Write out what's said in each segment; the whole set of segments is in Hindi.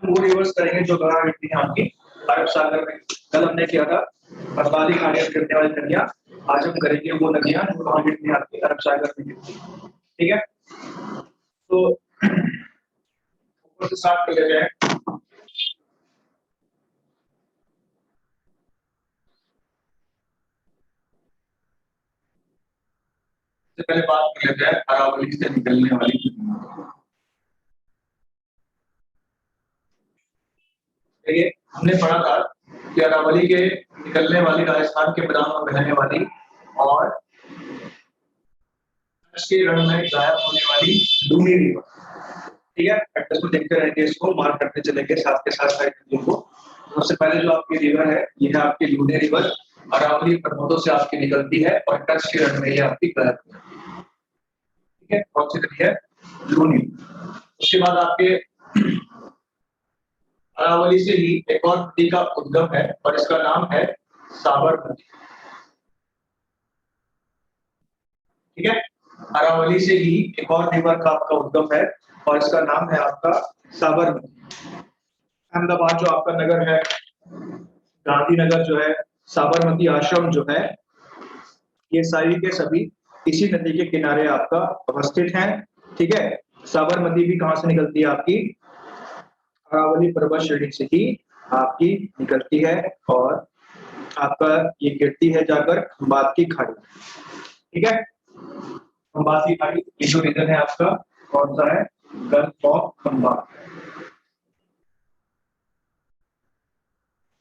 वो रिवर्स करेंगे जो गंगा गिरती है आपकी अरब सागर में। कल हमने किया था बर्बादी खाड़ी में गिरने वाली नदियां, आज हम करेंगे वो नदियां जो कहाँ गिरती है आपकी अरब सागर में गिरती है। ठीक है, तो ऊपर से स्टार्ट कर लेते हैं। सबसे पहले बात कर लेते हैं अरावली से निकलने वाली। देखिए हमने पढ़ा था कि अरावली के निकलने वाली, राजस्थान के मैदान में बहने वाली और के रण में गायब होने वाली लूनी रिवर। ठीक है, एड्रेस को देखते रहेंगे, इसको मार्क करते चलेंगे साथ के साथ साइड नदियों को। सबसे पहले जो आपकी रिवर है ये है आपकी लूनी रिवर, अरावली पर्वतों से आपकी निकलती है और कच्छ के रण में ये आपकी गायब होती है। ठीक है, कौन सी नदी है? लूनी। उसके बाद आपके अरावली से ही एक और नदी का उद्गम है और इसका नाम है साबरमती। ठीक है, अरावली से ही एक और रिवर का आपका उद्गम है और इसका नाम है आपका साबरमती। अहमदाबाद जो आपका नगर है, गांधीनगर जो है, साबरमती आश्रम जो है, ये सारी के सभी इसी नदी के किनारे आपका अवस्थित हैं। ठीक है, साबरमती भी कहां से निकलती है? आपकी अरावली पर्वत श्रेणी से ही आपकी निकलती है और आपका ये गिरती है जाकर खंबात की खाड़ी। ठीक है, खंबात की खाड़ी ये जो रीजन है आपका कौन सा है? Gulf of Khambhat.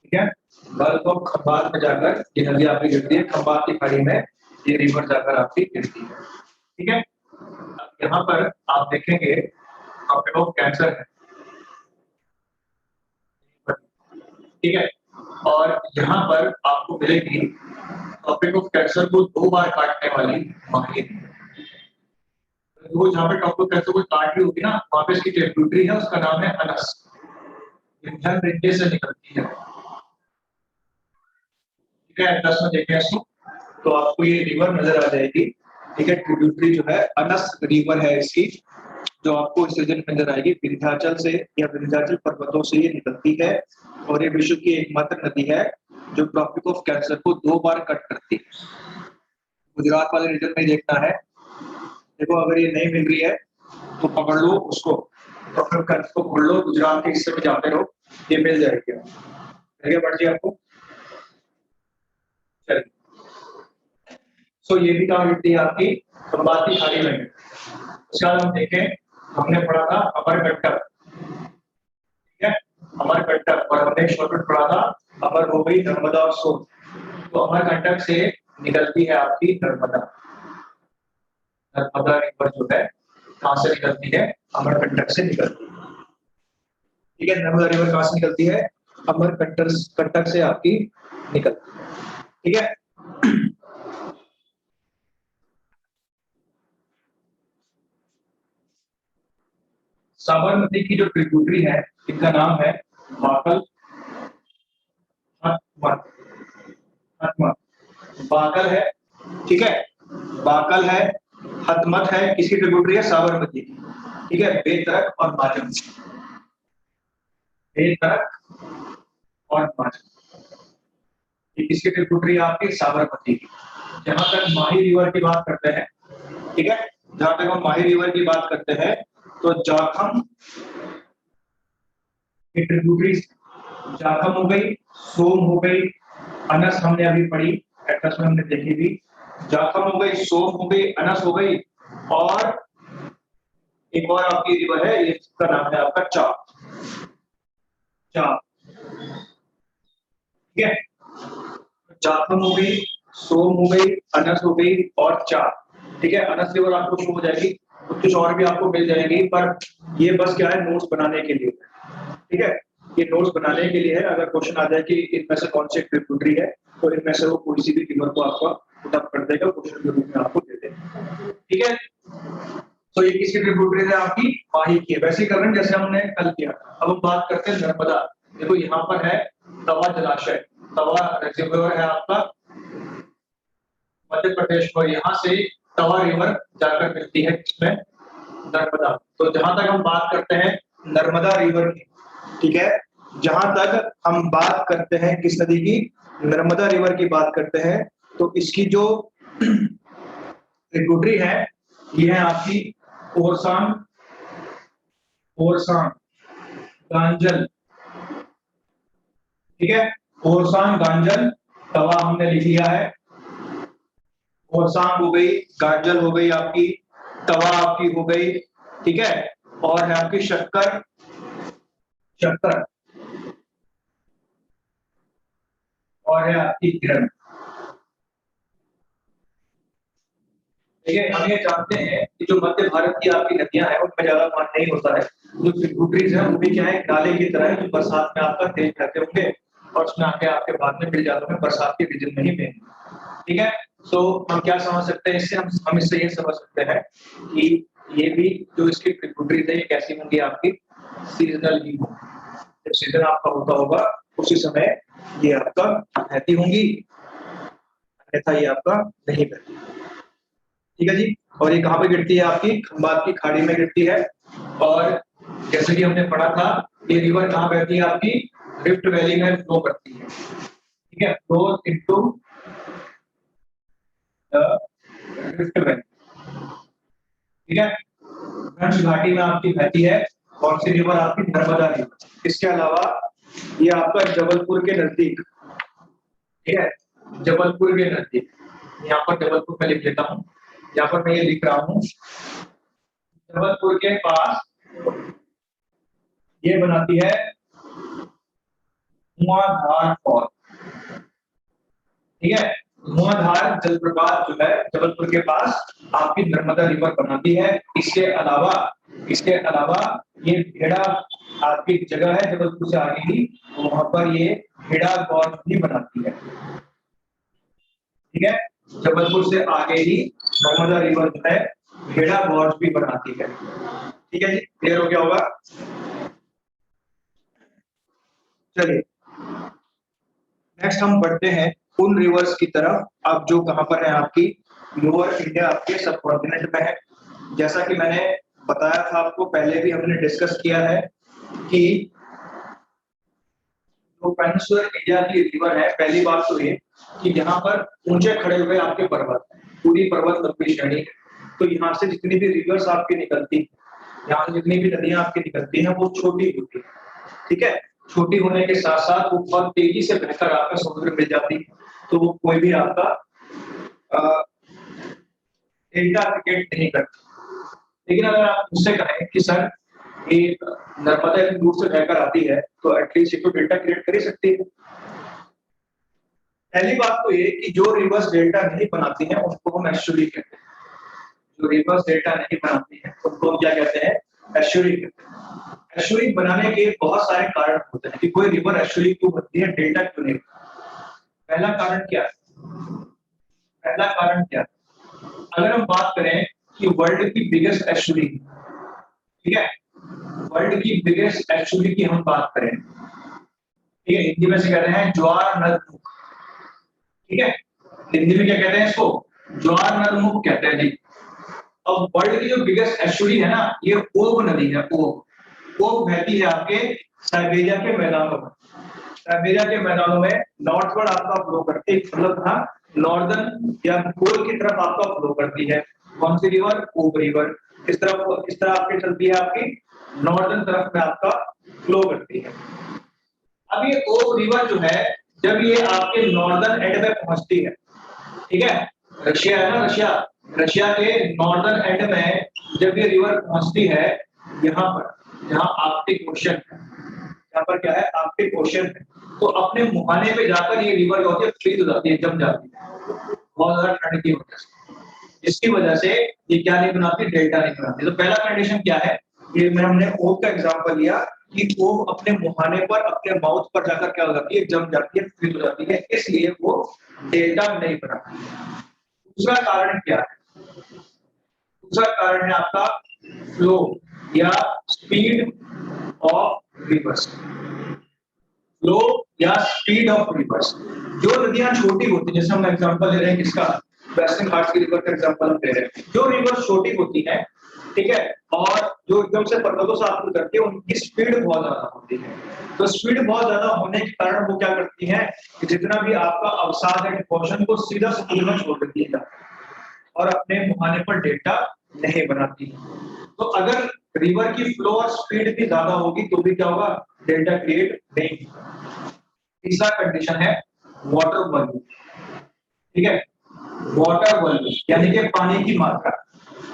ठीक है, गल्फ ऑफ खंबात में जाकर ये नदी आपकी गिरती है, खंबात की खाड़ी में ये रिवर जाकर आपकी गिरती है। ठीक है, यहाँ पर आप देखेंगे टॉपिक ऑफ कैंसर है। ठीक है, और यहाँ पर आपको मिलेगी टॉपिक ऑफ कैंसर को 2 बार काटने वाली माहिर। वो जहाँ पे टॉपिक ऑफ कैंसर को काट रही होगी ना, वहां पे इसकी ट्रिब्यूटरी है, उसका नाम है अनस, विंध्य रिंचे से निकलती है। ठीक है, एटलस में देखें इसको तो आपको ये रिवर नजर आ जाएगी। ठीक है, ट्रिब्यूटरी जो है अनस रिवर है इसकी, जो आपको इस रीजन में नजर आएगी। विंध्याचल से या विंध्याचल पर्वतों से ये निकलती है और ये विश्व की एकमात्र नदी है जो ट्रॉपिक ऑफ कैंसर को 2 बार कट करती है। गुजरात वाले रीजन में देखना है, देखो अगर ये नहीं मिल रही है तो पकड़ लो उसको, तो फिर कैंसर को पकड़ लो, गुजरात के हिस्से में जाते रहो, ये मिल जाएगी। जगह बढ़ जाए आपको। चलिए, सो ये भी कहाँ मिलती है? आपकी खंबात की खाड़ी में। उसके बाद हम देखें, हमने पढ़ा था अमरकंटक। ठीक है, अमरकंटक, और हमने शॉर्टकट पढ़ा था अमर हो गई नर्मदा और सोन। तो अमरकंटक से निकलती है आपकी नर्मदा। नर्मदा रिवर जो है कहां से निकलती है? अमरकंटक से निकलती है। ठीक है, नर्मदा रिवर कहां से निकलती है? अमरकंटक कंटक से आपकी निकलती है। ठीक है, साबरमती की जो ट्रिब्यूटरी है इनका नाम है बाकल, हथमत, हथमत बाकल है। ठीक है, बाकल है, हथमत है, किसकी ट्रिब्यूटरी है? साबरमती की। ठीक है, बेतरक और माजम, बेतरक और माजम, ये किसकी ट्रिब्यूटरी है? आपकी साबरमती की। जहां तक माही रिवर की बात करते हैं, ठीक है, जहां तक हम माही रिवर की बात करते हैं तो जाखम की ट्रिब्यूटरी, जाखम हो गई, सोम हो गई, अनस हमने अभी पढ़ी, एटलस में हमने देखी थी। जाखम हो गई, सोम हो गई, अनस हो गई, और एक और आपकी रिवर है, इसका नाम है आपका चाप। चाप, ठीक है, जाखम हो गई, सोम हो गई, अनस हो गई और चाप। ठीक है, अनस रिवर आपको शो हो जाएगी, कुछ और भी आपको मिल जाएगी, पर ये बस क्या है, नोट्स बनाने के लिए। ठीक है, ये नोट्स बनाने के लिए है, अगर क्वेश्चन आ जाए कि इनमें से कौन सी ट्रिब्यूटरी है तो इनमें से वो कोई सी भी रिवर को आपका पुट अप कर देगा, क्वेश्चन के रूप में आपको दे देगा। ठीक है, तो ये किसकी ट्रिब्यूटरी है? आपकी माही की है। वैसे ही कर रहे हैं जैसे हमने कल किया। अब हम बात करते हैं नर्मदा। देखो यहाँ पर है तवा जलाशय, तवा रिजर्वोयर है आपका मध्य प्रदेश में, यहाँ से तवा रिवर जाकर मिलती है इसमें नर्मदा। तो जहां तक हम बात करते हैं नर्मदा रिवर की, ठीक है, जहां तक हम बात करते हैं किस नदी की, नर्मदा रिवर की बात करते हैं, तो इसकी जो ट्रिब्यूटरी है ये है आपकी ओरसांग, ओरसांग गांजल, ठीक है, ओरसांग गांजल तवा हमने लिख लिया है, ओरसांग हो गई, गांजल हो गई आपकी, तवा आपकी हो गई, ठीक है, और है आपकी शक्कर, शक्कर, और है आपकी किरण। देखिए हम ये जानते हैं कि जो मध्य भारत की आपकी नदियां हैं उनमें ज्यादा पानी नहीं होता है, जो ट्रिब्यूटरीज हैं वो भी क्या है, नाले की तरह है, जो बरसात में आपका तेज रहते होंगे और उसमें आके आपके बाद में मिल जाते हैं बरसात के सीजन में ही में, ठीक है। तो हम क्या समझ सकते हैं इससे, हम इससे ये समझ सकते हैं कि ये भी जो इसकी ट्रिब्यूटरीज है ये कैसी होंगी, आपकी सीजनल ही होंगी, जब सीजन आपका होता होगा उसी समय ये आपका बहती होंगी, अन्यथा ये आपका नहीं बहती, ठीक है जी। और ये कहाँ पे गिरती है, आपकी खंबात की खाड़ी में गिरती है, और जैसे कि हमने पढ़ा था ये रिवर कहाँ बहती है, आपकी रिफ्ट वैली में फ्लो करती है, ठीक है, flow into the rift valley, ठीक है, ब्रह्मपुत्र घाटी में आपकी बहती है, कौन सी रिवर, आपकी नर्मदा रिवर। इसके अलावा ये आपका जबलपुर के नजदीक, ठीक है, जबलपुर के नजदीक, यहाँ पर जबलपुर में लिख लेता हूँ, यहाँ पर मैं ये लिख रहा हूँ, जबलपुर के पास ये बनाती है धुआंधार फॉल, ठीक है, धुआंधार जलप्रपात जो है जबलपुर के पास आपकी नर्मदा रिवर बनाती है। इसके अलावा ये भेड़ा आपकी जगह है जबलपुर से आगे ही, वहां पर ये भेड़ा गौज भी बनाती है, ठीक है, जबलपुर से आगे ही नर्मदा रिवर जो है भेड़ा गौज भी बनाती है, ठीक है जी, क्लियर हो गया होगा। चलिए नेक्स्ट हम बढ़ते हैं उन रिवर्स की तरफ, अब जो कहां पर है, आपकी लोअर इंडिया आपके सब कॉन्टिनेंट में है। जैसा कि मैंने बताया था आपको, पहले भी हमने डिस्कस किया है कि जो पेनिनसुलर इंडिया की रिवर है, पहली बात तो ये कि यहाँ पर ऊंचे खड़े हुए आपके पर्वत, पूरी पर्वत लंबी श्रेणी है, तो यहाँ से जितनी भी रिवर्स आपकी निकलती है, यहाँ से जितनी भी नदियां आपकी निकलती हैं वो छोटी होती है, ठीक है, छोटी होने के साथ साथ वो बहुत तेजी से बहकर आपका समुद्र मिल जाती है, तो वो कोई भी आपका डेल्टा क्रिएट नहीं करती। लेकिन अगर आप मुझसे कहें कि सर ये नर्मदा इतनी दूर से बहकर आती है तो एटलीस्ट ये तो डेल्टा क्रिएट कर ही सकती है। पहली बात तो ये कि जो रिवर्स डेल्टा नहीं बनाती हैं उनको हम एस्चुरी कहते हैं, जो रिवर्स डेल्टा नहीं बनाती हैं उनको हम क्या कहते हैं, एस्चुरी कहते हैं। एस्चुरी बनाने के बहुत सारे कारण होते हैं कि कोई रिवर एस्चुरी क्यों बनती है, डेल्टा क्यों नहीं बनता। पहला कारण क्या है, पहला कारण क्या है, अगर हम बात करें कि वर्ल्ड की बिगेस्ट एस्चुरी, ठीक है, वर्ल्ड की बिगेस्ट एस्चुरी की हम बात करें, ठीक है, हिंदी में से कहते हैं ज्वार नदमुख, ठीक है, हिंदी में क्या कहते हैं इसको, ज्वार नदमुख कहते हैं जी। अब वर्ल्ड की जो बिगेस्ट एस्चुरी है ना, ये ओब नदी है, ओब बहती है आपके साइबेरिया के मैदानों में, साइबेरिया के मैदानों में नॉर्थवर्ड आपका फ्लो करती है, मतलब था नॉर्दर्न या पोल की तरफ आपका फ्लो करती है। कौन सी रिवर, ओब रिवर, किस तरह आपकी चलती है, आपकी नॉर्दर्न तरफ में आपका फ्लो करती है। अब ये ओब रिवर जो है जब ये आपके नॉर्दर्न एंड में पहुंचती है, ठीक है, रशिया है ना, रशिया के नॉर्दर्न एंड में जब ये रिवर पहुंचती है, यहाँ पर जहाँ आर्कटिक ओशन है, यहाँ पर क्या है, आर्कटिक ओशन है, तो अपने मुहाने पे जाकर ये रिवर जो होती है फ्रीज हो जाती है, जम जाती है बहुत ज्यादा ठंड की वजह से, इसकी वजह से ये क्या नहीं बनाती, डेल्टा नहीं बनाती। तो पहला कंडीशन क्या है, ये मैं हमने ओब का एग्जांपल लिया कि ओब अपने मुहाने पर, अपने माउथ पर जाकर क्या हो जाती है, जम जाती है, फ्रीज हो जाती है, इसलिए वो डेल्टा नहीं बनाती। दूसरा कारण क्या है, दूसरा कारण है आपका फ्लो या स्पीड ऑफ रिवर्स, फ्लो या स्पीड ऑफ रिवर्स। जो नदियां छोटी होती है, जैसे हम एग्जांपल ले रहे हैं किसका, वेस्टर्न घाट्स की रिवर का एग्जांपल हम ले रहे हैं। जो रिवर छोटी होती है, ठीक है, और जो एकदम से पर्वतों से आकर करती है, उनकी स्पीड बहुत ज्यादा होती है। तो स्पीड बहुत ज्यादा होने के कारण वो क्या करती है कि जितना भी आपका अवसाद है, डिपोजिशन को सीधा समुद्र में छोड़ देती है और अपने मुहाने पर डेल्टा नहीं बनाती है। तो अगर रिवर की फ्लो और स्पीड भी ज्यादा होगी तो भी क्या होगा, डेल्टा क्रिएट नहीं होगा। तीसरा कंडीशन है वाटर वॉल्यूम, ठीक है, वाटर वॉल्यूम यानी कि पानी की मात्रा।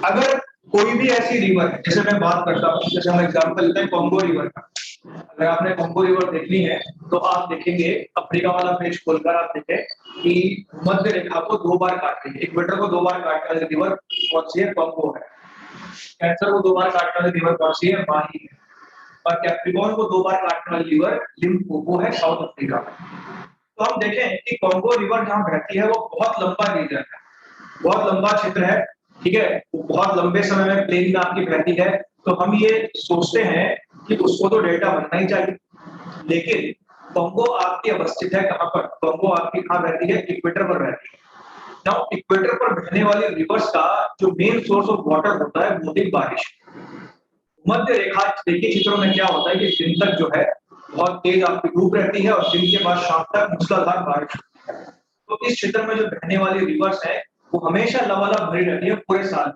अगर कोई भी ऐसी रिवर है, जैसे मैं बात करता हूँ, जैसे हम एग्जांपल लेते हैं कॉन्गो रिवर का। अगर आपने कॉन्गो रिवर देखनी है तो आप देखेंगे, अफ्रीका वाला पेज खोलकर आप देखें कि मध्य रेखा को 2 बार काट रही है, इक्वेटर को 2 बार काटने वाली रिवर कौन सी है, कॉन्गो है। कैंसर को 2 बार काटने वाली रिवर कौन सी है, माही है। और कैप्रिकॉर्न को 2 बार काटने वाली रिवर लिम्पोपो है, साउथ अफ्रीका में। तो हम देखें कि कॉन्गो रिवर जहां बहती है वो बहुत लंबा रीजन है, बहुत लंबा क्षेत्र है, ठीक है, वो बहुत लंबे समय में प्लेन में आपकी बहती है। तो हम ये सोचते हैं कि उसको तो डेल्टा बनना ही चाहिए, लेकिन कॉन्गो आपकी अवस्थित है कहां पर, कॉन्गो आपकी कहां बहती है, इक्वेटर पर बहती है। नाउ इक्वेटर पर बहने वाली रिवर्स का जो मेन सोर्स ऑफ वाटर होता है वो भी बारिश। मध्य रेखा देखिए चित्रों में क्या होता है कि दिन तक जो है बहुत तेज आपकी धूप रहती है और दिन के बाद शाम तक मूसलाधार बारिश होती है। तो इस क्षेत्र में जो बहने वाली रिवर्स है वो हमेशा लबालब भरी रहती है पूरे साल।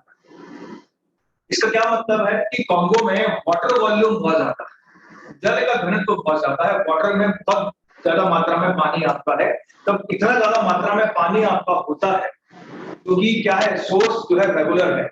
इसका क्या मतलब है कि कॉन्गो में वाटर वॉल्यूम बहुत ज्यादा है, जल का घनत्व बहुत ज्यादा है, वाटर में बहुत ज्यादा मात्रा में पानी आपका है। तब इतना ज्यादा मात्रा में पानी आपका होता है क्योंकि क्या है, सोर्स जो है रेगुलर है।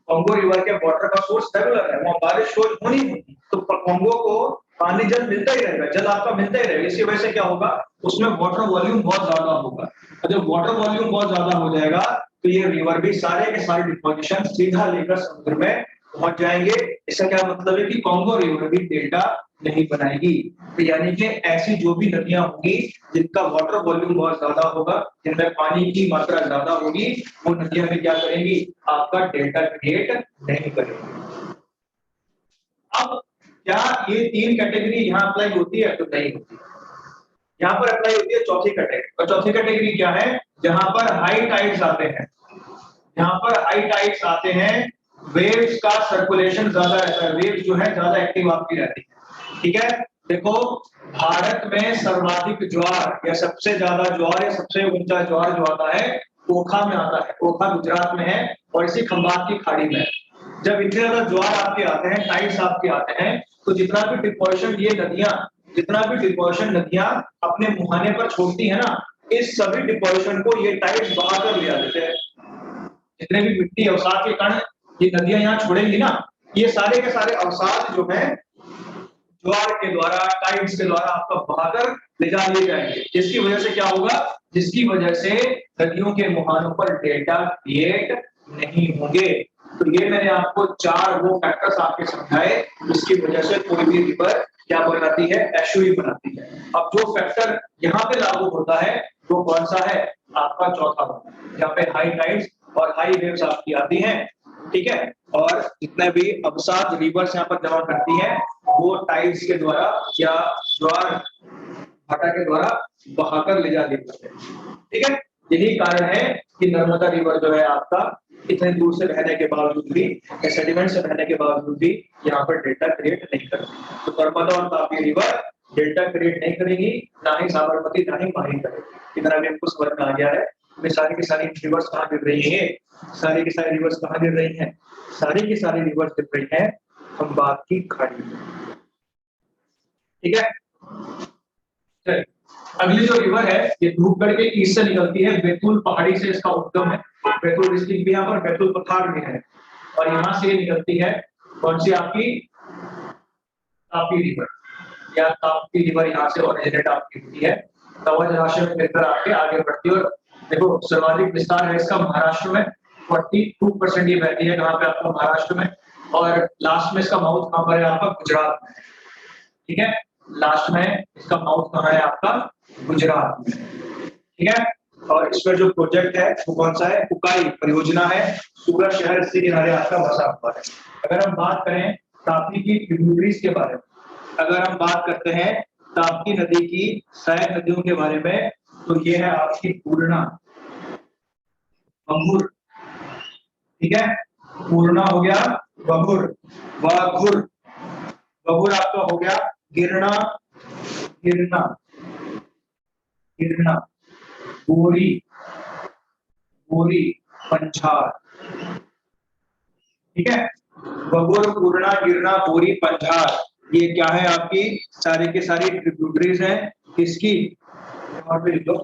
कॉन्गो रिवर के वाटर का सोर्स रेगुलर है, वहां बारिश रोज होनी होगी, तो कॉन्गो को पानी जल मिलता ही रहेगा, जल आपका मिलता ही रहेगा। इसी वजह से क्या होगा, उसमें वाटर वॉल्यूम बहुत ज्यादा होगा। और जब वाटर वॉल्यूम बहुत ज्यादा हो जाएगा तो ये रिवर भी सारे के सारे डिपोजिशन सीधा लेकर समुद्र में पहुंच जाएंगे। इसका क्या मतलब है कि कॉन्गो रिवर भी डेल्टा नहीं बनाएगी। तो यानी कि ऐसी जो भी नदियां होंगी जिनका वाटर वॉल्यूम बहुत ज्यादा होगा, जिनमें पानी की मात्रा ज्यादा होगी, वो नदियां भी क्या करेंगी, आपका डेल्टा क्रिएट नहीं करेंगी। अब क्या ये 3 कैटेगरी यहाँ अप्लाई होती है, तो नहीं होती। यहाँ पर अप्लाई होती है चौथी कैटेगरी, और चौथी कैटेगरी क्या है, जहां पर हाई टाइड्स आते हैं। यहाँ पर हाई टाइड्स आते हैं, वेव्स का सर्कुलेशन ज्यादा रहता है, वेव्स जो है ज्यादा एक्टिव आपकी रहती है, ठीक है। देखो, भारत में सर्वाधिक ज्वार या सबसे ज्यादा ज्वार या सबसे ऊंचा ज्वार जो आता है ओखा में आता है, ओखा गुजरात में है और इसी खंबात की खाड़ी में है। जब इतने ज्यादा ज्वार आपके आते हैं, टाइड्स आपके आते हैं, तो जितना भी डिपोजिशन ये नदियां, जितना भी डिपोजिशन नदियां अपने मुहाने पर छोड़ती है ना, इस सभी डिपोजिशन को ये टाइड्स बहाकर ले जाते हैं। जितने भी मिट्टी अवसाद के कण ये नदियां यहाँ छोड़ेंगी ना, ये सारे के सारे अवसाद जो है ज्वार के द्वारा, टाइड्स के द्वारा आपका बहाकर ले जा लिए जाएंगे। जिसकी वजह से क्या होगा, जिसकी वजह से नदियों के मुहानों पर डेल्टा क्रिएट नहीं होंगे। तो ये मैंने आपको 4 वो फैक्टर्स आपके समझाए जिसकी वजह से कोई भी रिवर क्या बनाती है, एस्चुरी बनाती है। अब जो फैक्टर यहाँ पे लागू होता है वो कौन सा है, आपका चौथा वाला, यहाँ पे हाई टाइड्स और हाई वेव्स आपकी आती हैं, ठीक है। और जितने भी अवसाद रिवर्स यहाँ पर जमा करती हैं वो टाइड्स के द्वारा या ज्वार भाटा के द्वारा बहाकर ले जा देते हैं, ठीक है। यही कारण है कि नर्मदा रिवर जो है आपका इतने दूर से बहने के बावजूद भी, सेडिमेंट से बहने के बावजूद भी यहाँ पर डेल्टा क्रिएट नहीं करती। तो नर्मदा और तापी रिवर डेल्टा क्रिएट नहीं करेगी, ना ही साबरमती, ना ही माही करेगी। इतना भी हमको समझ में आ गया है। में सारी की सारी रिवर्स कहाँ गिर रही है, सारी की सारी रिवर्स कहाँ गिर रही हैं, सारी की सारी रिवर्स गिर रही है खंबात की खाड़ी में, ठीक है। चलिए, अगली जो रिवर है ये धूपगढ़ के ईस्ट से निकलती है, बैतूल पहाड़ी से इसका उद्गम है। बैतूल डिस्ट्रिक्ट भी यहाँ पर बैतूल पठार में है और यहाँ से निकलती है कौन सी आपकी, तापी रिवर, या ताप्ती रिवर यहाँ से ओरिजिनेट आपकी होती है। तवा जलाशय में गिरकर आपके आगे बढ़ती है। और देखो सर्वाधिक विस्तार है इसका महाराष्ट्र में, 42% ये बहती है कहाँ पे, आपका महाराष्ट्र में। और लास्ट में इसका माउथ कहाँ पर है, आपका गुजरात में, ठीक है। लास्ट में इसका माउथ कहाँ है, आपका गुजरात में, ठीक है। और इसमें जो प्रोजेक्ट है वो कौन सा है, उकाई परियोजना है, सूरत शहर इसके किनारे आपका बसा हुआ है। अगर हम बात करें ताप्ती की ट्रिब्यूटरीज के बारे में, अगर हम बात करते हैं ताप्ती नदी की सहायक नदियों के बारे में, तो ये है आपकी पूर्णा, बंगुर, ठीक है। पूर्णा हो गया बगुर, बगुर, बगुर आपका हो गया गिरना, गिरना, गिरना, बोरी, बोरी, पंचार, ठीक है। बगुर, पूर्णा, गिरना, बोरी, पंचार, ये क्या है आपकी सारी की सारी ट्रिब्यूटरीज हैं किसकी, और भी लिख लो,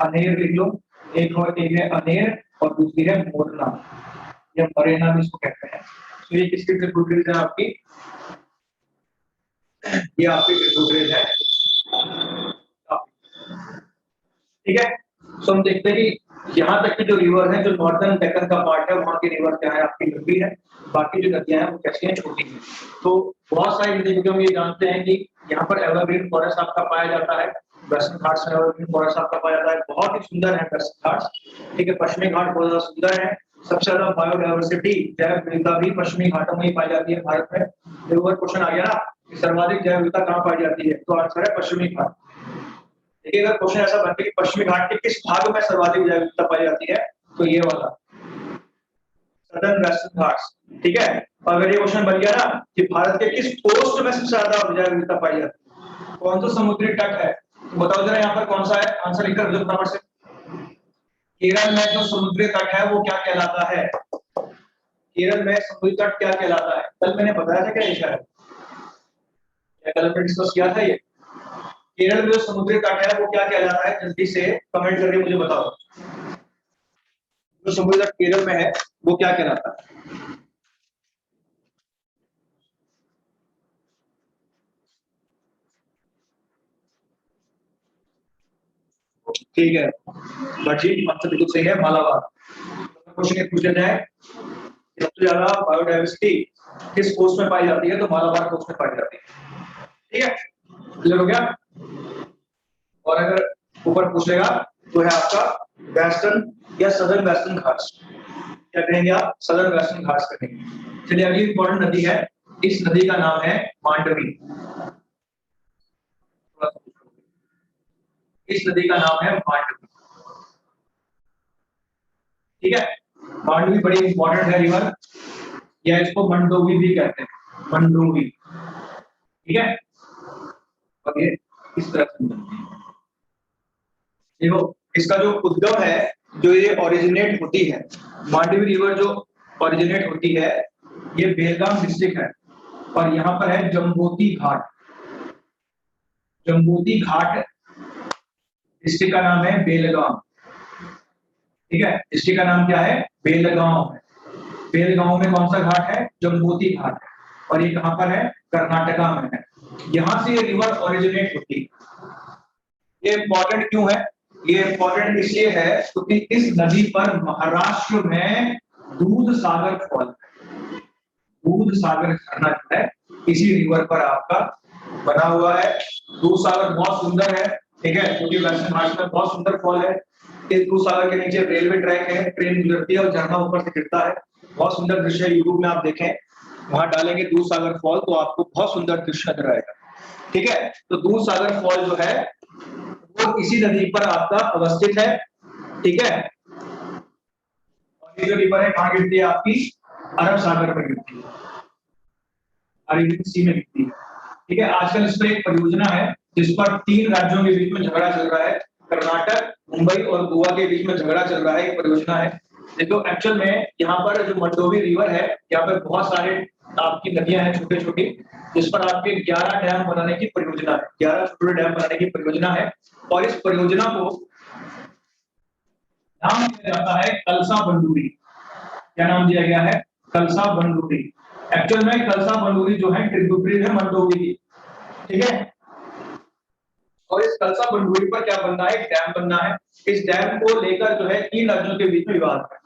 अनेर लिख लो, एक है अनेर और दूसरी है मोरना या मरेना भी इसको कहते हैं। तो ये किसकी ट्रिब्यूटरीज है आपकी, ये आपकी ट्रिब्यूटरीज है, ठीक है। तो हम देखते हैं कि यहाँ तक की जो रिवर है, जो नॉर्दर्न डेक्कन का पार्ट है, वहाँ की रिवर क्या है आपकी लंबी है, बाकी जो नदियां हैं वो कैसी हैं, छोटी हैं। तो बहुत सारी नदी हम ये जानते हैं कि यहाँ पर एवरग्रीन फॉरेस्ट आपका पाया जाता है, वेस्टर्न घाट्स में एवरग्रीन फॉरेस्ट आपका पाया जाता है, बहुत ही सुंदर है वेस्टर्न घाट्स, ठीक है। पश्चिमी घाट बहुत ज्यादा सुंदर है, सबसे ज्यादा बायोडाइवर्सिटी जैव विविधता भी पश्चिमी घाटों में ही पाई जाती है भारत में। एक बार क्वेश्चन आ गया ना कि सर्वाधिक जैव विविधता कहाँ पाई जाती है, तो आंसर है पश्चिमी घाट। देखिए अगर क्वेश्चन ऐसा बनता है कि पश्चिमी घाट के किस भाग में सर्वाधिक जैव विविधता पाई जाती है, तो ये वाला सदर्न वेस्टर्न घाट्स, ठीक है। और अगर ये क्वेश्चन बन गया ना कि भारत के किस कोस्ट में सबसे ज्यादा जैव विविधता पाई जाती है, कौन सा समुद्री तट है, तो बताओ जरा यहाँ पर कौन सा है, आंसर लिखकर भेजो फटाफट से। केरल में जो समुद्री तट है वो क्या कहलाता है, केरल में समुद्री तट क्या कहलाता है, कल मैंने बताया था क्या ये शायद, कल हमने डिस्कस किया था ये। केरल में जो समुद्री तट है वो क्या कहलाता है, जल्दी से कमेंट करके मुझे बताओ, जो समुद्री तट केरल में है वो क्या कहलाता है। ठीक है भट्टी, आंसर बिल्कुल सही है, मालाबार। क्वेश्चन पूछ लेते हैं, सबसे ज्यादा बायोडाइवर्सिटी किस कोस्ट में पाई जाती है, तो मालाबार कोस्ट में पाई जाती है, ठीक है। क्लियर हो गया। और अगर ऊपर पूछेगा तो है आपका वेस्टर्न या सदर्न वेस्टर्न घाट्स, क्या कहेंगे आप, सदर्न वेस्टर्न घाट्स कहेंगे। चलिए अगली इंपॉर्टेंट नदी है, इस नदी का नाम है मांडवी, इस नदी का नाम है मांडवी, ठीक है। मांडवी बड़ी इंपॉर्टेंट है रिवर, या इसको मंडोवी भी कहते हैं, मंडोवी, ठीक है। और ये इस तरह से देखो, इसका जो उद्गम है, जो ये ओरिजिनेट होती है, मांडवी रिवर जो ओरिजिनेट होती है, ये बेलगाम डिस्ट्रिक्ट है, और यहाँ पर है जम्बोती घाट, जम्बोती घाट डिस्ट्रिक्ट का नाम है बेलगाम, ठीक है। डिस्ट्रिक्ट का नाम क्या है, बेलगांव है। बेलगांव में कौन सा घाट है, जम्बोती घाट है, और ये कहां पर है, कर्नाटका में है। यहां से ये रिवर ओरिजिनेट होती है। ये इंपॉर्टेंट क्यों है, ये इंपॉर्टेंट इसलिए है क्योंकि इस नदी पर महाराष्ट्र में दूध सागर फॉल, दूध सागर झरना जो है इसी रिवर पर आपका बना हुआ है। दूध सागर बहुत सुंदर है, ठीक है, क्योंकि वेस्टर्न घाट्स में बहुत सुंदर फॉल है। इस दूध सागर के नीचे रेलवे ट्रैक है, ट्रेन गुजरती है और झरना ऊपर से गिरता है, बहुत सुंदर दृश्य है। यूट्यूब में आप देखें, वहां डालेंगे दूध सागर फॉल तो आपको बहुत सुंदर दृश्य नजर आएगा, ठीक है। तो दूध सागर फॉल जो है वो इसी नदी पर आपका अवस्थित है, ठीक है। और ये जो रिवर है कहाँ गिरती है आपकी, अरब सागर पर गिरती है, अरेबियन सी में गिरती है, ठीक है। आजकल इस पर एक परियोजना है जिस पर 3 राज्यों के बीच में झगड़ा चल रहा है, कर्नाटक, मुंबई और गोवा के बीच में झगड़ा चल रहा है, एक परियोजना है। देखो एक्चुअल में यहाँ पर जो मंडोवी रिवर है, यहाँ पर बहुत सारे आपकी नदियां हैं छोटी छोटी, जिस पर आपके 11 डैम बनाने की परियोजना है, 11 छोटे डैम बनाने की परियोजना है। और इस परियोजना को नाम दिया जाता है कलसा बंडूरी। क्या नाम दिया गया है, कलसा बंडूरी। एक्चुअल में कलसा बंडूरी जो है ट्रिब्यूटरी है मंडोवी की, ठीक है। और इस कलसा बंडूरी पर क्या बनना है, डैम बनना है। इस डैम को लेकर जो है 3 राज्यों के बीच में विवाद है,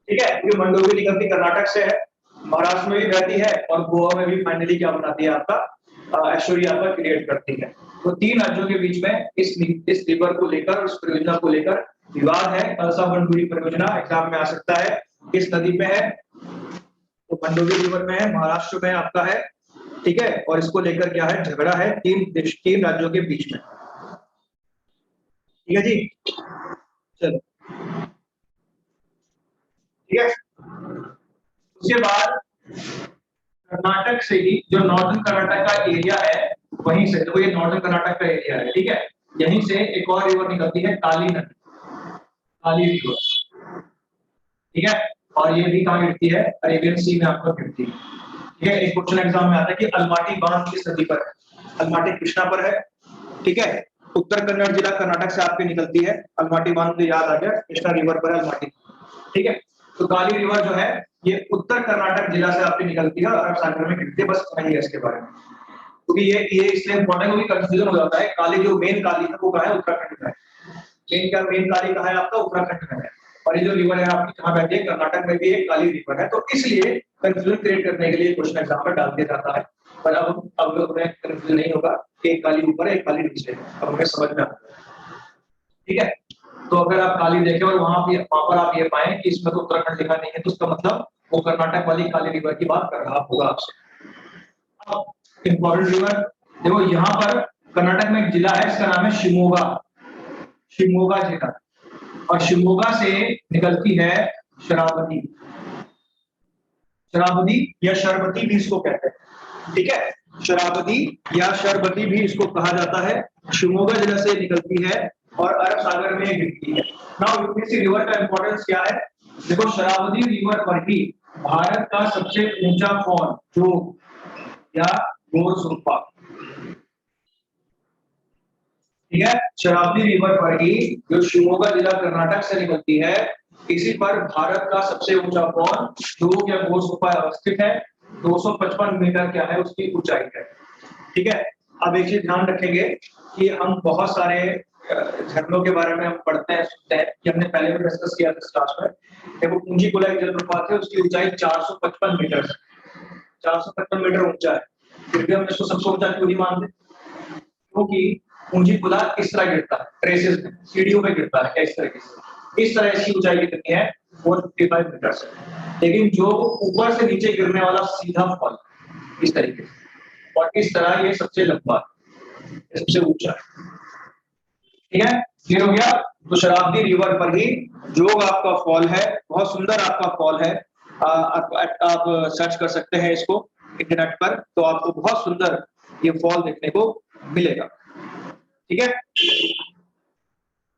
ठीक है, क्योंकि मंडोवी निकलती कर्नाटक से है, महाराष्ट्र में भी बहती है और गोवा में भी फाइनली क्या बनाती है आपका ऐश्वर्या आपका क्रिएट करती है। तो 3 राज्यों के बीच में इस रिवर को लेकर, उस परियोजना को लेकर विवाद है। कलसा बंडूरी परियोजना एग्जाम में आ सकता है, किस नदी पे है, तो मंडोवी रिवर में है, महाराष्ट्र में आपका है, ठीक है। और इसको लेकर क्या है, झगड़ा है 3 राज्यों के बीच में, ठीक है जी। चलो उसके बाद कर्नाटक से ही जो नॉर्दर्न कर्नाटक का एरिया है, वहीं से देखो ये नॉर्दर्न कर्नाटक का एरिया है, ठीक है, यहीं से एक और रिवर निकलती है, काली नदी, काली रिवर, ठीक है, और ये भी कहाँ गिरती है, अरेबियन सी में आपको गिरती है, ठीक है। एक क्वेश्चन एग्जाम में आता है कि अलमाटी बांध किस नदी पर है, अलमाटी कृष्णा पर है, ठीक है, उत्तर कन्नड़ जिला कर्नाटक से आपके निकलती है, अलमाटी बांध तो याद आ गया, कृष्णा रिवर पर है अलमाटी, ठीक है। तो काली रिवर जो है ये उत्तर कर्नाटक जिला से आपकी निकलती है और अरब सागर में गिरती है, बस इतना ही है इसके बारे में, क्योंकि ये इसलिए इंपॉर्टेंट क्योंकि कंफ्यूजन हो जाता है, काली जो मेन काली है वो कहाँ है, उत्तराखंड में है, मेन काली कहाँ है आपका, उत्तराखंड में है, और ये जो रिवर है आपकी कहाँ बहती है, कर्नाटक में भी एक काली रिवर है, तो इसलिए कंफ्यूजन क्रिएट करने के लिए क्वेश्चन एग्जाम में डाल दिया जाता है, पर अब हमें कंफ्यूजन नहीं होगा कि एक काली ऊपर है एक काली नीचे है, अब हमें समझ में आता है, ठीक है। तो अगर आप काली देखें और वहां पर आप ये पाएं कि इसमें तो उत्तराखंड लिखा नहीं है, तो उसका मतलब वो कर्नाटक वाली काली रिवर की बात कर रहा होगा आपसे। अब इंपॉर्टेंट रिवर देखो, यहाँ पर कर्नाटक में एक जिला है, इसका नाम है शिमोगा, शिमोगा जिला, और शिमोगा से निकलती है शरावती, शरावती या शरबती भी इसको कहते हैं, ठीक है, शरावती या शरबती भी इसको कहा जाता है, शिमोगा जिला से निकलती है और अरब सागर में गिरती है। नाउ इस रिवर का इंपॉर्टेंस क्या है, देखो शरावती रिवर पर ही भारत का सबसे ऊंचा फॉल जो या गोरसुरपा, ठीक है, शरावती रिवर पर ही जो शिमोगा जिला कर्नाटक से निकलती है, इसी पर भारत का सबसे ऊंचा फॉल जो या गोरसुरपा अवस्थित है, 255 मीटर क्या है उसकी ऊंचाई है, ठीक है। अब एक चीज ध्यान रखेंगे कि हम बहुत सारे झरनों के बारे में हम पढ़ते हैं, सुनते हैं, कि हमने पहले भी डिस्कस किया था इस क्लास में, देखो पूंजीकुला एक जलप्रपात है, उसकी ऊंचाई 455 मीटर है, 455 मीटर ऊंचा है, फिर भी हम इसको सबसे ऊंचा क्यों नहीं मानते, क्योंकि पूंजीकुला इस तरह गिरता है, ट्रेसेस में सीढ़ियों पे गिरता है, इस तरीके से, इस तरह इसकी ऊंचाई कितनी है 455 मीटर से, लेकिन जो ऊपर से नीचे गिरने वाला सीधा फॉल इस तरीके से, और इस तरह ये सबसे लंबा, सबसे ऊंचा है, ठीक है, क्लियर हो गया। तो शरावती रिवर पर ही जो आपका फॉल है, बहुत सुंदर आपका फॉल है, आप सर्च कर सकते हैं इसको इंटरनेट पर, तो आपको बहुत सुंदर ये फॉल देखने को मिलेगा, ठीक है।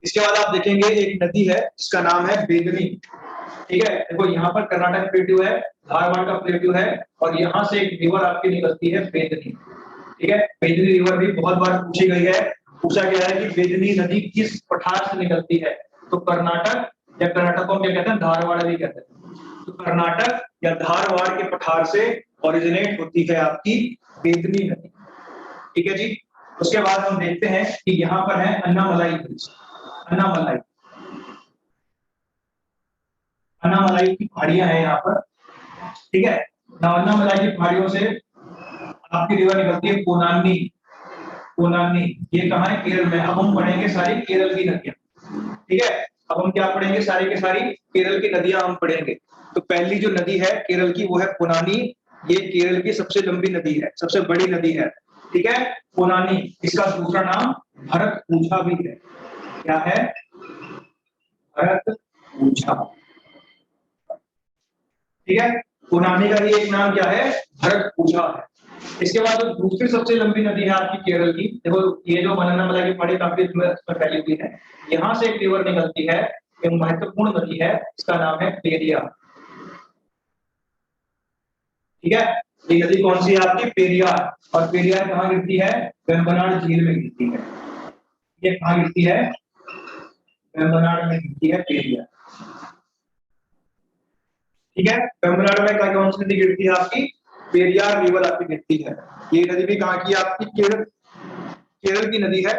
इसके बाद आप देखेंगे एक नदी है जिसका नाम है बेदनी, ठीक है, देखो यहाँ पर कर्नाटक प्लेट्यू है, धारवाड़ का प्लेट्यू है, और यहाँ से एक रिवर आपकी निकलती है बेदनी, ठीक है, बेदनी रिवर भी बहुत बार पूछी गई है, पूछा गया है कि बेदनी नदी किस पठार से निकलती है, तो कर्नाटक या कर्नाटक को क्या कहते हैं, धारवाड़ भी कहते हैं, तो कर्नाटक या धारवाड़ के पठार से ओरिजिनेट होती है आपकी बेदनी नदी, ठीक है जी। उसके बाद हम देखते हैं कि यहाँ पर है अन्नामलाई हिल्स, अन्नामलाई, अन्नामलाई की पहाड़ियां हैं यहाँ पर, ठीक है, अन्नामलाई की पहाड़ियों से आपकी रिवर निकलती है पोनानी, पोनानी, ये कहाँ है, केरल में। अब हम पढ़ेंगे सारी केरल की नदियां, ठीक है, अब हम क्या पढ़ेंगे, सारी की सारी केरल की नदियां हम पढ़ेंगे। तो पहली जो नदी है केरल की वो है पोनानी, ये केरल की सबसे लंबी नदी है, सबसे बड़ी नदी है, ठीक है, पोनानी, इसका दूसरा नाम भरतपुझा भी है, क्या है, भरतपुझा, ठीक है, पोनानी का ही एक नाम क्या है, भरतपुझा है। इसके बाद जो दूसरी सबसे लंबी नदी है आपकी केरल की, देखो ये जो अन्नामलाई की पहाड़ी काफी फैली हुई है, यहाँ से एक रिवर निकलती है, एक महत्वपूर्ण नदी है, इसका नाम है पेरिया, ठीक है, ये नदी कौन सी है आपकी, पेरियार, और पेरियार कहाँ गिरती है, वेम्बनाड झील में गिरती है, ये कहाँ गिरती है, वेम्बनाड में गिरती है पेरियार, ठीक है, वेम्बनाड में कौन सी नदी गिरती है आपकी, पेरियार रिवर आपकी गिरती है, ये नदी भी कहाँ की आपकी, केरल, केरल की नदी है,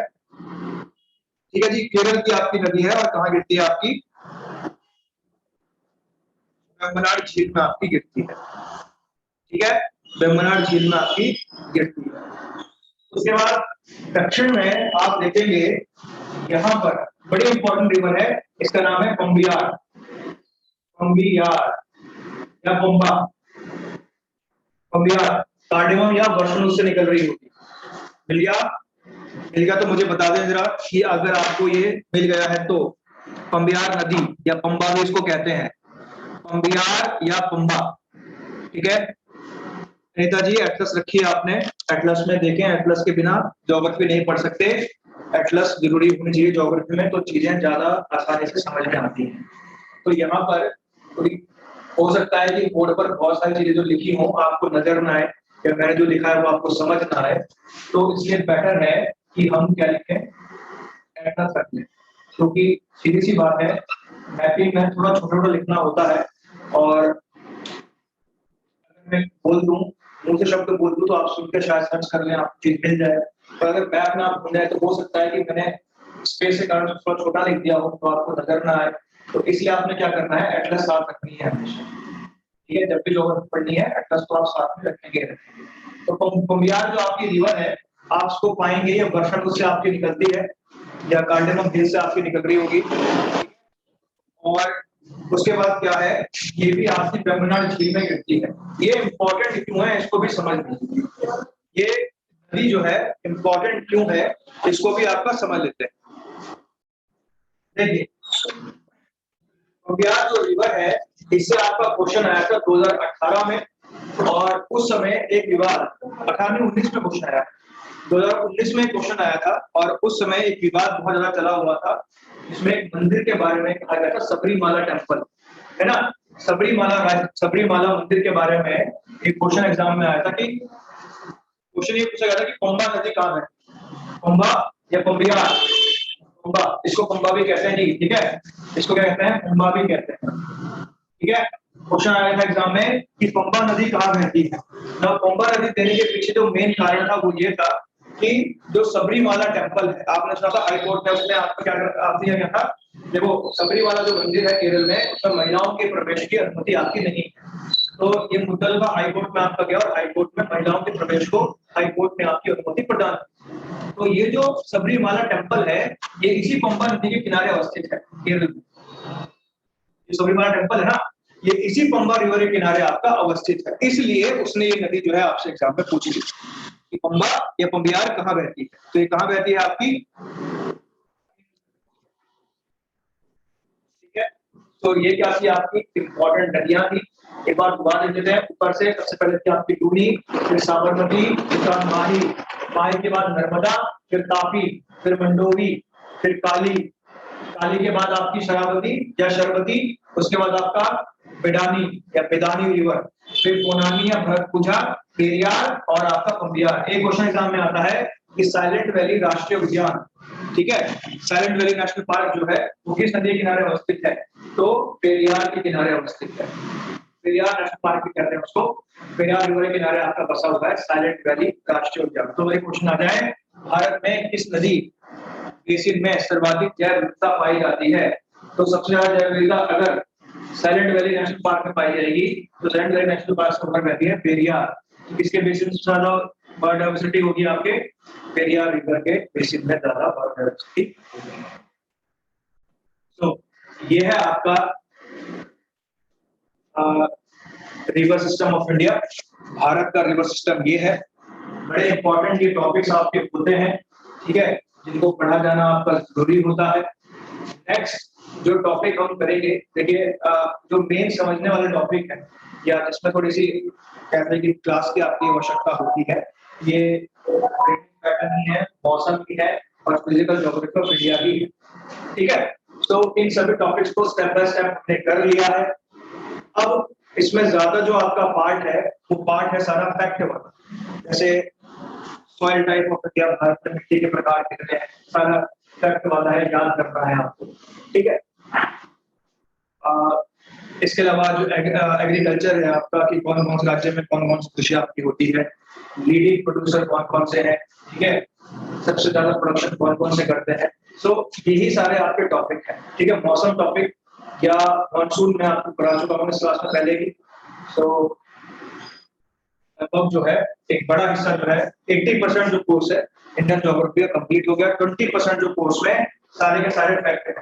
ठीक है जी, केरल की आपकी नदी है, और कहाँ गिरती है आपकी, वेम्बनाड झील में आपकी गिरती है, ठीक है, वेम्बनाड झील में आपकी गिरती है। उसके बाद दक्षिण में आप देखेंगे यहाँ पर बड़ी इंपॉर्टेंट रिवर है, इसका नाम है पंबियार, पंबियार या पंबा, पंबियार कार्डेमम या वर्षणु से निकल रही होगी, मिल गया, मिल गया तो मुझे बता दें जरा कि अगर आपको ये मिल गया है तो, पंबियार नदी या पंबा भी इसको कहते हैं, पंबियार या पंबा, ठीक है नेताजी, एटलस रखिए आपने, एटलस में देखें, एटलस के बिना ज्योग्राफी नहीं पढ़ सकते, एटलस जरूरी होनी चाहिए ज्योग्राफी में, तो चीजें ज्यादा आसानी से समझ में आती हैं। तो यहाँ पर थोड़ी हो सकता है कि बोर्ड पर बहुत सारी चीजें जो लिखी हो आपको नजर ना आए, या मैंने जो लिखा है वो आपको समझ ना आए, तो इसलिए बेटर है कि हम क्या लिखें, एटलस रख लें, क्योंकि सीधी सी बात है मैपिंग में थोड़ा छोटा छोटा लिखना होता है, और अगर मैं बोल दूं, मुंह से शब्द बोल दूं तो आप सुनकर शायद सर्च कर लें, आपको चीज मिल जाए, पर अगर मैप में आप ढूंढे तो हो सकता है कि मैंने स्पेस के कारण थोड़ा छोटा लिख दिया हो तो आपको नजर ना आए, तो इसलिए आपने क्या करना है, एटलस साथ रखनी है हमेशा। ठीक है, जब भी ज्योग्राफी पढ़नी है एटलस तो आप साथ में रखेंगे। तो पुंबियार जो आपकी रिवर है, आप उसको पाएंगे, ये वर्षा से आपकी निकलती है या कार्डेनम हिल से आपकी निकल रही होगी, और उसके बाद क्या है, ये भी आपकी तमिलनाडु झील में गिरती है। ये इंपॉर्टेंट क्यों है इसको भी समझ लीजिए, ये नदी जो है इंपॉर्टेंट क्यों है इसको भी आपका समझ लेते हैं। देखिए पुंबियार जो रिवर है, इससे आपका क्वेश्चन आया था 2018 में, और उस समय एक विवाद, 18-19 में क्वेश्चन आया, 2019 में क्वेश्चन आया था, और उस समय एक विवाद बहुत ज्यादा चला हुआ था, इसमें एक मंदिर के बारे में कहा गया था, सबरीमाला टेम्पल, है ना, सबरीमाला मंदिर के बारे में एक क्वेश्चन एग्जाम में आया था, कि क्वेश्चन ये पूछा गया था कि पंबा नदी कहाँ है, पंबा या पंबियार, पंबा, इसको पंबा भी कहते हैं जी, ठीक है, इसको क्या कहते हैं, पंबा भी कहते हैं, ठीक है। क्वेश्चन आया था एग्जाम में कि पंबा नदी कहाँ बहती है। ना पंबा नदी देने के पीछे जो मेन कारण था वो ये था कि जो सबरीमाला टेम्पल है, आपने सुना था हाई कोर्ट ने उसने आपको क्या दिया गया था, देखो सबरीमाला जो मंदिर है केरल में, उसमें महिलाओं के प्रवेश की अनुमति आपकी नहीं है, तो ये मुद्दा जो हाई कोर्ट में आपका गया, और हाई कोर्ट में महिलाओं के प्रवेश को हाई कोर्ट ने आपकी अनुमति प्रदान की। तो ये जो सबरीमाला टेम्पल है, ये इसी पंबा नदी के किनारे अवस्थित है केरल में, सबरीमाला टेम्पल है ना, ये इसी पंबा रिवर के किनारे आपका अवस्थित है, इसलिए उसने ये नदी जो है आपसे एग्जाम में पूछी थी कि पंबा या पंबियार कहाँ बहती है, तो ये कहाँ बहती है आपकी, ठीक है। तो ये क्या थी आपकी इंपॉर्टेंट नदियां थी, एक बार दोबारा देख लेते हैं ऊपर से, सबसे पहले थी आपकी टूनी, फिर साबरमती, फिर माही, माही के बाद नर्मदा, फिर तापी, फिर मंडोवी, फिर काली, काली के बाद आपकी शरावती या शरवती, उसके बाद आपका बेडानी या बेदानी रिवर, फिर कोनामी या भरतपुझा, पेरियार और आपका पंबियार। एक क्वेश्चन एग्जाम में आता है कि साइलेंट वैली राष्ट्रीय उद्यान, ठीक है, साइलेंट वैली नेशनल पार्क जो है वो किस नदी के किनारे अवस्थित है, तो पेरियार के किनारे अवस्थित है, पेरियार नेशनल पार्क भी कहते हैं उसको, पेरियार रिवर के किनारे आपका बसा हुआ है साइलेंट वैली राष्ट्रीय उद्यान। तो एक क्वेश्चन आ जाए, भारत में किस नदी बेसिन में सर्वाधिक जैव विविधता पाई जाती है, तो सबसे ज्यादा जैव विविधता अगर साइलेंट वैली नेशनल पार्क में पाई जाएगी, तो साइलेंट वैली नेशनल पार्क से ऊपर बहती है पेरियार, किसके बेसिन से ज्यादा बायोडायवर्सिटी होगी, आपके पेरियार रिवर के बेसिन में ज्यादा बायोडायवर्सिटी होगी। तो ये है आपका river system of India, Bharat का रिवर सिस्टम ये है, बड़े इंपॉर्टेंट ये टॉपिक्स आपके होते हैं, ठीक है, जिनको पढ़ा जाना आपका जरूरी होता है। नेक्स्ट जो टॉपिक हम करेंगे, देखिए जो मेन समझने वाले टॉपिक है, या जिसमें थोड़ी सी कहते की क्लास की आपकी आवश्यकता होती है, ये पैटर्न ही है, मौसम की है, और फिजिकल ज्योग्राफी ऑफ इंडिया की है, ठीक है। तो इन सभी टॉपिक्स को स्टेप बाय स्टेप हमने कर लिया है। अब इसमें ज्यादा जो आपका पार्ट है वो पार्ट है सारा फैक्ट वाला, जैसे soil type of India, Bharat में मिट्टी के प्रकार कितने हैं, सारा फैक्ट वाला है, याद करना है आपको, ठीक है। इसके अलावा जो एग्रीकल्चर है आपका, कि कौन कौन से राज्य में कौन कौन सी कृषि आपकी होती है, लीडिंग प्रोड्यूसर कौन कौन से हैं, ठीक है, सबसे ज्यादा प्रोडक्शन कौन कौन से करते हैं, सो यही सारे आपके टॉपिक हैं, ठीक है। मौसम टॉपिक या मानसून में आपको पढ़ा चुका हूँ इस क्लास में पहले ही, तो लगभग जो है एक बड़ा हिस्सा जो है 80% जो कोर्स है इंडियन ज्योग्राफी का कंप्लीट हो गया, 20% जो कोर्स में सारे के सारे फैक्ट है,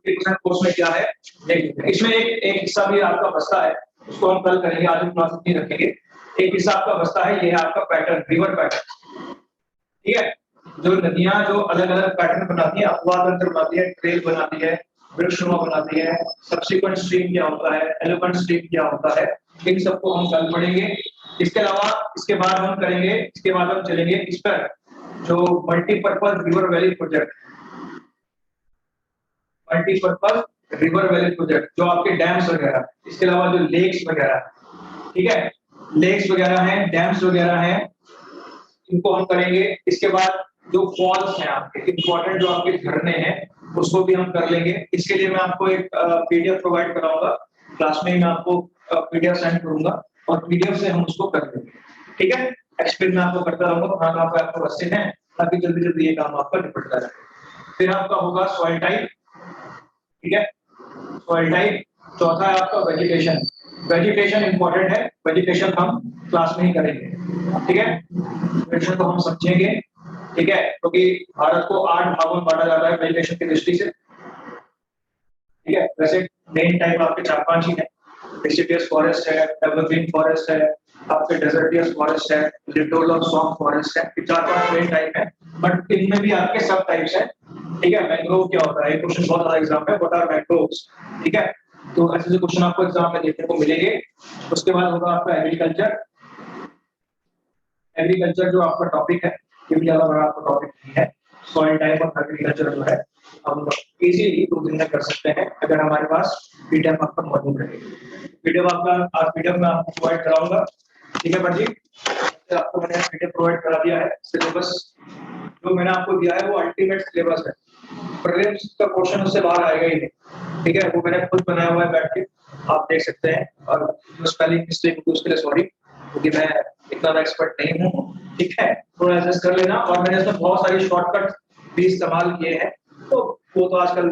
20% कोर्स में क्या है देखिए, इसमें एक हिस्सा भी आपका बचता है, उसको हम कल करेंगे, आज हम क्लास नहीं रखेंगे। एक हिस्सा आपका बचता है, ये है आपका पैटर्न, रिवर पैटर्न, ठीक है, जो नदियां जो अलग अलग पैटर्न बनाती है, अपवाद तंत्र बनाती है, ट्रेल बनाती है, वृक्षनुमा बनाती है, सब्सिक्वेंट स्ट्रीम क्या होता है, एलिफेंट स्ट्रीम क्या होता है, इन सबको हम कल पढ़ेंगे। इसके अलावा इसके बाद हम करेंगे, इसके बाद हम चलेंगे इस पर जो multipurpose river valley project, multipurpose river valley project जो आपके डैम्स वगैरह, इसके अलावा जो लेक्स वगैरह, ठीक है, लेक्स वगैरह हैं, डैम्स वगैरह हैं, इनको हम करेंगे। इसके बाद जो फॉल्स हैं आपके इंपॉर्टेंट, जो आपके झरने हैं, उसको भी हम कर लेंगे। इसके लिए मैं आपको एक पीडीएफ प्रोवाइड कराऊंगा, क्लास में ही मैं आपको पीडीएफ सेंड करूंगा और पीडीएफ से हम उसको कर लेंगे, ठीक है। एक्सप्लेन मैं आपको करता रहूंगा कहाँ पे आपको रास्ते हैं, ताकि जल्दी जल्दी ये काम आपका निपटता रहे। फिर आपका होगा सॉइल टाइप, ठीक है, सॉइल टाइप। चौथा है आपका वेजिटेशन। वेजिटेशन इंपॉर्टेंट है, वेजिटेशन हम क्लास में ही करेंगे, ठीक है, वेजिटेशन को हम समझेंगे, ठीक है, क्योंकि भारत को 8 भागों में बांटा जाता है वेजिटेशन की दृष्टि से, ठीक है। वैसे मेन टाइप आपके 4-5 ही हैं, डिसिडियस फॉरेस्ट है, एवरग्रीन फॉरेस्ट है, आपके डेजर्टियस फॉरेस्ट है, लिटोरल और स्वैम्प फॉरेस्ट है, 4-5 मेन टाइप है, बट इनमें भी आपके सब टाइप्स हैं, ठीक है। मैंग्रोव क्या होता है, क्वेश्चन बहुत ज्यादा एग्जाम में, व्हाट आर मैंग्रोव्स, ठीक है, तो ऐसे क्वेश्चन आपको एग्जाम में देखने को मिलेंगे। उसके बाद होगा आपका एग्रीकल्चर। एग्रीकल्चर जो आपका टॉपिक है, ये भी ज्यादा बड़ा आपका टॉपिक नहीं है। सॉइल टाइप और एग्रीकल्चर जो है हम इजीली 2 दिन में कर सकते हैं, अगर हमारे पास पीडीएफ आपका मौजूद रहेगा। पीडीएफ आपका आज पीडीएफ में आपको प्रोवाइड कराऊंगा, ठीक है जी। आपको मैंने पीडीएफ प्रोवाइड करा दिया है। सिलेबस जो मैंने आपको दिया है वो अल्टीमेट सिलेबस है, प्रीलिम्स का क्वेश्चन उससे बाहर आएगा ही नहीं, ठीक है, वो मैंने खुद बनाया हुआ है बैठ के, आप देख सकते हैं। और जो स्पेलिंग मिस्टेक होगी उसके लिए सॉरी, क्योंकि मैं इतना एक्सपर्ट नहीं हूँ, ठीक है, थोड़ा एडजस्ट कर लेना। और मैंने इसमें बहुत सारी शॉर्टकट भी इस्तेमाल किए हैं, तो वो तो आजकल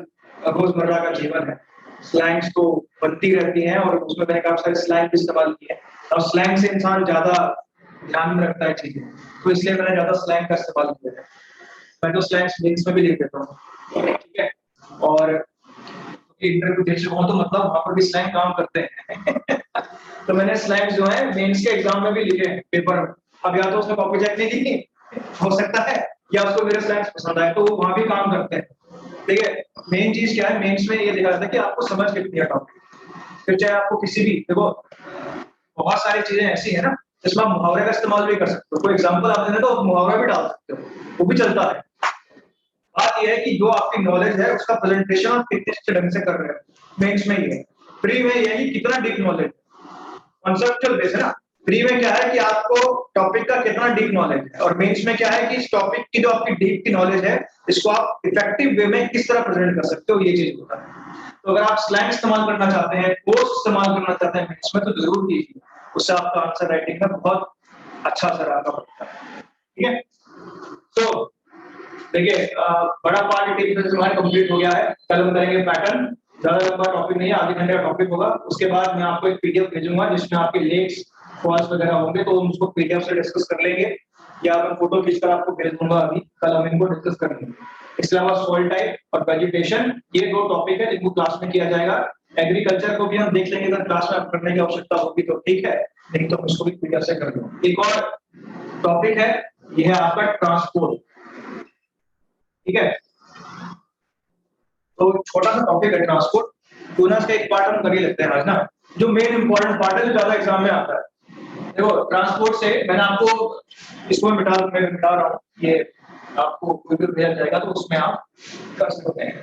रोजमर्रा का जीवन है, स्लैंग्स तो बनती रहती हैं और उसमें मैंने काफी सारे स्लैंग भी इस्तेमाल किए हैं, और स्लैंग से इंसान ज्यादा ध्यान में रखता है चीजें, तो इसलिए मैंने ज्यादा स्लैंग का इस्तेमाल किया है। मैं तो स्लैंग्स लिंक्स में भी लिख देता हूँ, ठीक है। और इंटरव्यू दे चुका हूँ तो मतलब वहां पर भी स्लैंग काम करते हैं तो मैंने स्लैंग्स जो है मेंस के एग्जाम में भी लिखे हैं पेपर में। अब या तो उसने कॉपी चेक नहीं की, हो सकता है, या उसको मेरे स्लैंग्स पसंद आए, तो वो वहां भी काम करते हैं, ठीक है। मेन चीज क्या है, मेंस में ये देखा जाता है कि आपको समझ कितनी है टॉपिक। फिर चाहे आपको किसी भी, देखो बहुत सारी चीजें ऐसी है ना जिसमें आप मुहावरे का इस्तेमाल भी कर सकते हो, कोई एग्जाम्पल आप देना तो मुहावरा भी डाल सकते हो, वो भी चलता है। बात यह है कि जो आपकी नॉलेज है उसका प्रेजेंटेशन आप कितने अच्छे ढंग से कर रहे हो। मेंस में ये प्री में यही कितना डीप नॉलेज, कॉन्सेप्चुअल बेस है ना। प्री में क्या है कि आपको टॉपिक का कितना डीप नॉलेज है, और मेंस में क्या है कि इस टॉपिक की जो आपकी डीप की नॉलेज है इसको आप इफेक्टिव वे में किस तरह प्रेजेंट कर सकते हो, ये चीज होता है। तो अगर आप स्लैंग इस्तेमाल करना चाहते हैं, कोर्स इस्तेमाल करना चाहते हैं मेंस में, तो जरूर कीजिए, उससे आपका आंसर राइटिंग में बहुत अच्छा असर आपका पड़ता है, ठीक है। तो देखिए बड़ा पार्ट हमारा कंप्लीट हो गया है। कल हम करेंगे पैटर्न, ज्यादा लंबा टॉपिक नहीं है, आधे घंटे का टॉपिक होगा। उसके बाद मैं आपको एक पीडीएफ भेजूंगा जिसमें आपके लेक्स फॉल्स वगैरह होंगे, तो हम उसको पीडीएफ से डिस्कस कर लेंगे, या मैं फोटो खींचकर आपको भेज दूंगा अभी, कल हम इनको डिस्कस कर लेंगे। इसके अलावा सॉइल टाइप और वेजिटेशन, ये 2 टॉपिक है जिनको क्लास में किया जाएगा। एग्रीकल्चर को भी हम देख लेंगे, अगर क्लास में करने की आवश्यकता होगी तो ठीक है, नहीं तो उसको भी पीडीएफ से कर लूंगा। एक और टॉपिक है, यह है आपका ट्रांसपोर्ट, ठीक है। तो छोटा सा टॉपिक है ट्रांसपोर्ट, तो ना इसका एक पार्ट हम कर ही लेते हैं आज ना, जो मेन इंपॉर्टेंट पार्ट है जो ज्यादा एग्जाम में आता है। देखो ट्रांसपोर्ट से मैंने आपको इसको मैं मिटा रहा हूँ, ये आपको कोई भी भेजा जाएगा तो उसमें आप कर सकते हैं।